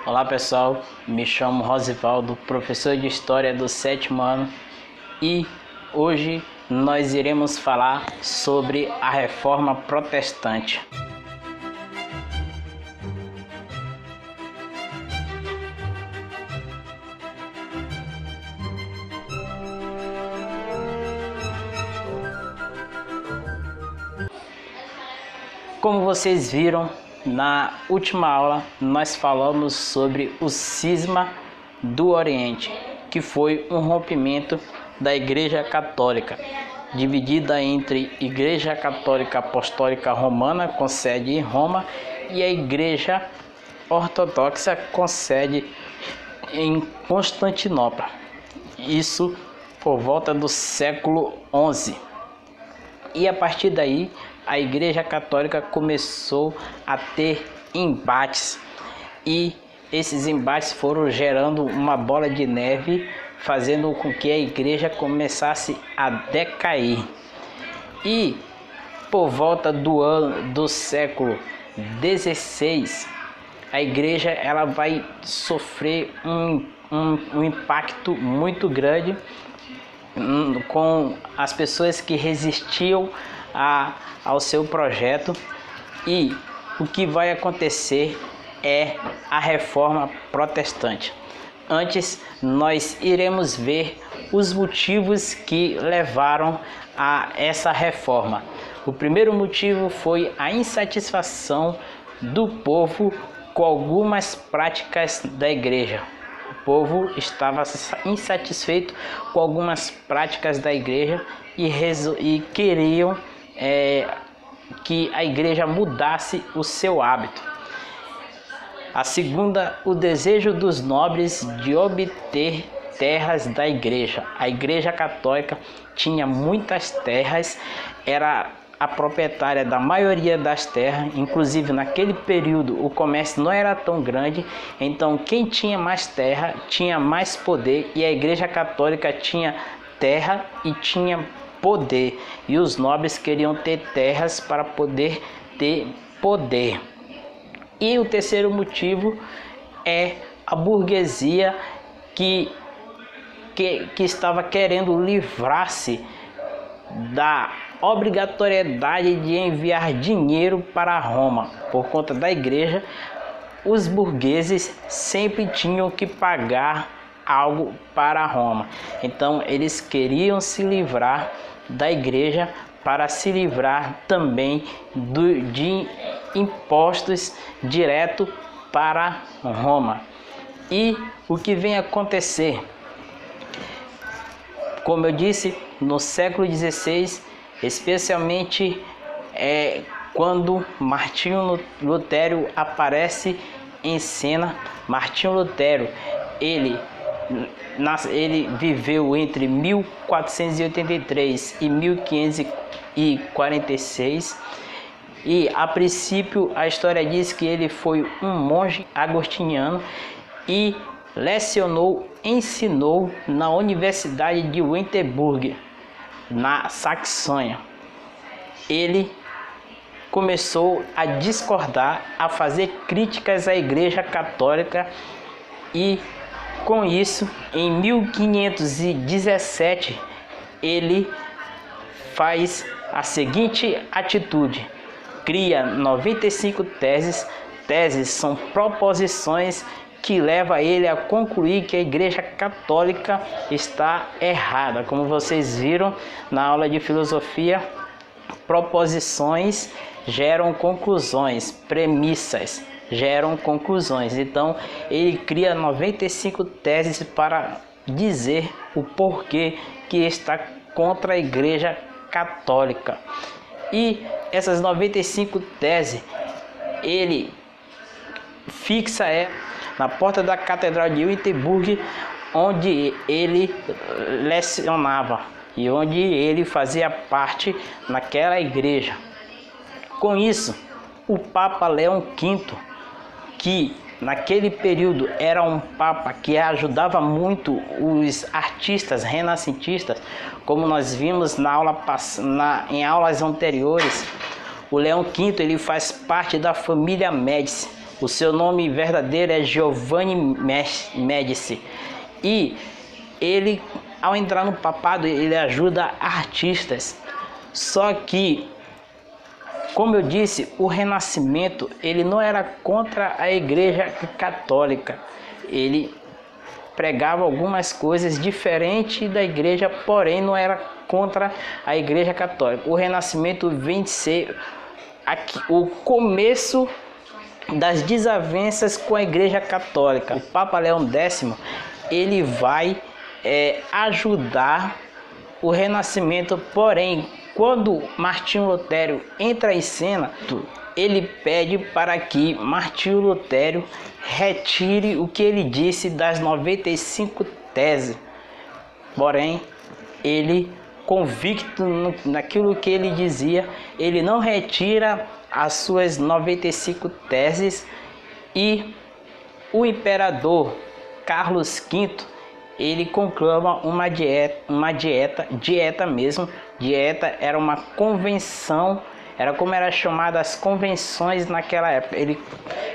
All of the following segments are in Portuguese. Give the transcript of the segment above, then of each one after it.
Olá pessoal, me chamo Rosivaldo, professor de História do 7º ano e hoje nós iremos falar sobre a Reforma Protestante. Como vocês viram, na última aula nós falamos sobre o cisma do Oriente, que foi um rompimento da Igreja Católica, dividida entre Igreja Católica Apostólica Romana, com sede em Roma, e a Igreja Ortodoxa, com sede em Constantinopla. Isso por volta do século XI. E a partir daí, a Igreja Católica começou a ter embates e esses embates foram gerando uma bola de neve, fazendo com que a Igreja começasse a decair. E por volta do século XVI, a Igreja ela vai sofrer um impacto muito grande com as pessoas que resistiam ao seu projeto, e o que vai acontecer é a Reforma Protestante. Antes, nós iremos ver os motivos que levaram a essa reforma. O primeiro motivo foi a insatisfação do povo com algumas práticas da Igreja. O povo estava insatisfeito com algumas práticas da Igreja e queriam que a Igreja mudasse o seu hábito. A segunda, o desejo dos nobres de obter terras da Igreja. A Igreja Católica tinha muitas terras, era a proprietária da maioria das terras, inclusive naquele período o comércio não era tão grande, então quem tinha mais terra tinha mais poder, e a Igreja Católica tinha terra e tinha poder, e os nobres queriam ter terras para poder ter poder. E o terceiro motivo é a burguesia que estava querendo livrar-se da obrigatoriedade de enviar dinheiro para Roma. Por conta da Igreja, os burgueses sempre tinham que pagar algo para Roma. Então eles queriam se livrar da Igreja para se livrar também de impostos direto para Roma. E o que vem acontecer? Como eu disse, no século XVI, especialmente quando Martinho Lutero aparece em cena. Martinho Lutero, ele viveu entre 1483 e 1546, e a princípio a história diz que ele foi um monge agostiniano e ensinou na Universidade de Wittenberg, na Saxônia. Ele começou a discordar, a fazer críticas à Igreja Católica, e com isso, em 1517, ele faz a seguinte atitude: cria 95 teses. Teses são proposições que levam ele a concluir que a Igreja Católica está errada. Como vocês viram na aula de filosofia, proposições geram conclusões, premissas geram conclusões. Então ele cria 95 teses para dizer o porquê que está contra a Igreja Católica. E essas 95 teses ele fixa na porta da Catedral de Wittenberg, onde ele lecionava e onde ele fazia parte naquela igreja. Com isso, o Papa Leão V, que naquele período era um papa que ajudava muito os artistas renascentistas, como nós vimos em aulas anteriores, o Leão V ele faz parte da família Médici. O seu nome verdadeiro é Giovanni Medici. E ele, ao entrar no papado, ele ajuda artistas. Só que, como eu disse, o Renascimento, ele não era contra a Igreja Católica. Ele pregava algumas coisas diferentes da igreja, porém não era contra a Igreja Católica. O Renascimento vem de ser aqui, o começo das desavenças com a Igreja Católica. O Papa Leão X, ele vai ajudar o Renascimento, porém, quando Martinho Lutero entra em cena, ele pede para que Martinho Lutero retire o que ele disse das 95 teses. Porém, ele, convicto naquilo que ele dizia, ele não retira as suas 95 teses, e o imperador Carlos V, ele conclama uma dieta mesmo. Dieta era uma convenção, era como era chamada as convenções naquela época.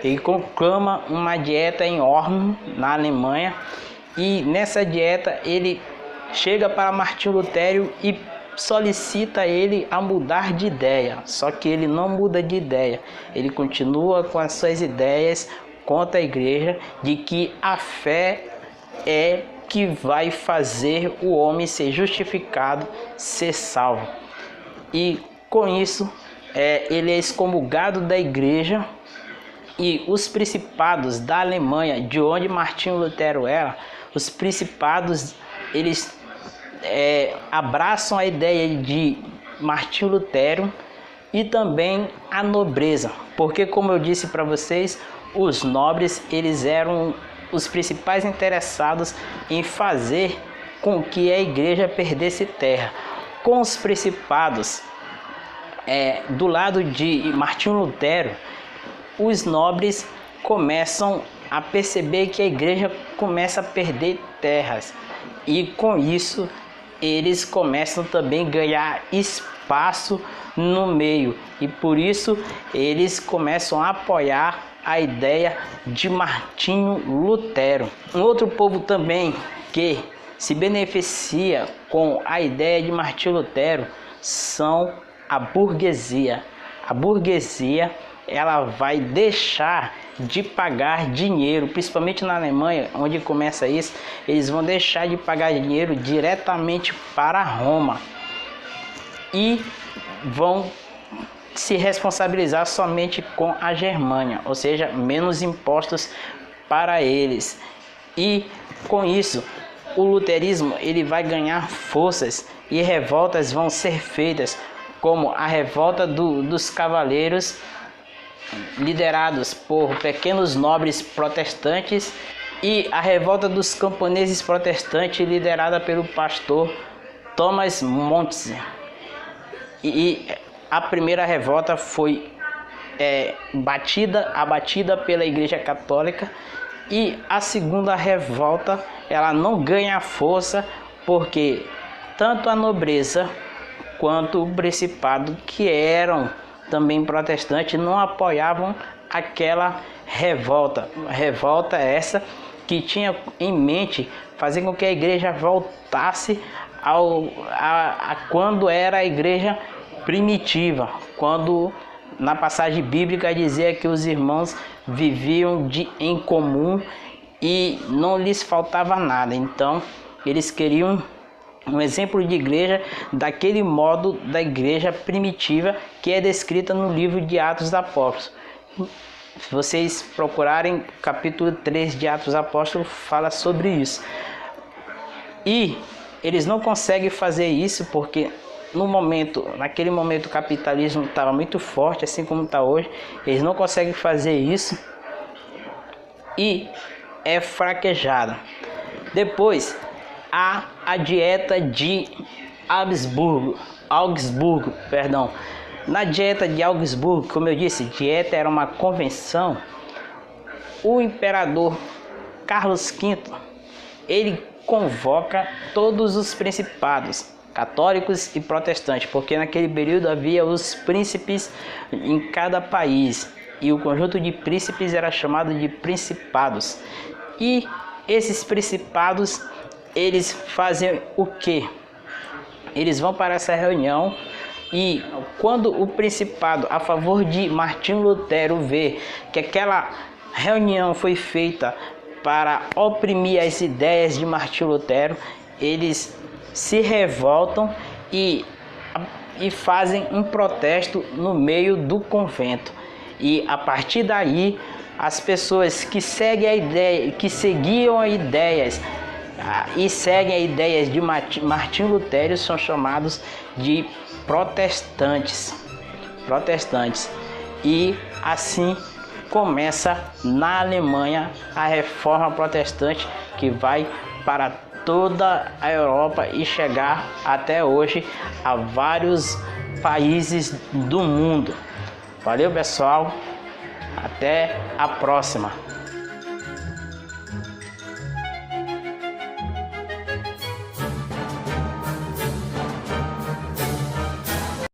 Ele conclama uma dieta em Worms, na Alemanha, e nessa dieta ele chega para Martinho Lutero e solicita ele a mudar de ideia. Só que ele não muda de ideia, ele continua com as suas ideias contra a igreja, de que a fé é que vai fazer o homem ser justificado, ser salvo. E com isso, ele é excomungado da igreja, e os principados da Alemanha, de onde Martinho Lutero era, os principados, eles abraçam a ideia de Martinho Lutero, e também a nobreza, porque, como eu disse para vocês, os nobres, eles eram os principais interessados em fazer com que a igreja perdesse terra. Com os principados do lado de Martinho Lutero, os nobres começam a perceber que a igreja começa a perder terras, e com isso eles começam também a ganhar espaço no meio, e por isso eles começam a apoiar a ideia de Martinho Lutero. Um outro povo também que se beneficia com a ideia de Martinho Lutero são a burguesia. A burguesia, ela vai deixar de pagar dinheiro, principalmente na Alemanha, onde começa isso. Eles vão deixar de pagar dinheiro diretamente para Roma e vão se responsabilizar somente com a Germânia, ou seja, menos impostos para eles. E com isso, o luterismo, ele vai ganhar forças, e revoltas vão ser feitas, como a revolta dos cavaleiros, liderados por pequenos nobres protestantes, e a revolta dos camponeses protestantes, liderada pelo pastor Thomas Montze. E a primeira revolta foi abatida pela Igreja Católica, e a segunda revolta, ela não ganha força, porque tanto a nobreza quanto o principado, que eram também protestantes, não apoiavam aquela revolta. Revolta essa que tinha em mente fazer com que a igreja voltasse a quando era a igreja primitiva, quando na passagem bíblica dizia que os irmãos viviam em comum e não lhes faltava nada. Então eles queriam um exemplo de igreja daquele modo da igreja primitiva que é descrita no livro de Atos dos Apóstolos. Se vocês procurarem, capítulo 3 de Atos dos Apóstolos fala sobre isso. E eles não conseguem fazer isso porque naquele momento o capitalismo estava muito forte, assim como está hoje. Eles não conseguem fazer isso e é fraquejada. Depois há a dieta de Augsburgo. Na dieta de Augsburgo, como eu disse, dieta era uma convenção. O imperador Carlos V, ele convoca todos os principados, católicos e protestantes, porque naquele período havia os príncipes em cada país. e o conjunto de príncipes era chamado de principados. E esses principados, eles fazem o quê? Eles vão para essa reunião e quando o principado a favor de Martinho Lutero vê que aquela reunião foi feita para oprimir as ideias de Martinho Lutero, eles se revoltam e fazem um protesto no meio do convento. E a partir daí, as pessoas que seguem a ideia, que seguiam as ideias e seguem as ideias de Martinho Lutero são chamados de protestantes. E assim começa na Alemanha a reforma protestante, que vai para toda a Europa e chegar até hoje a vários países do mundo. Valeu, pessoal, até a próxima.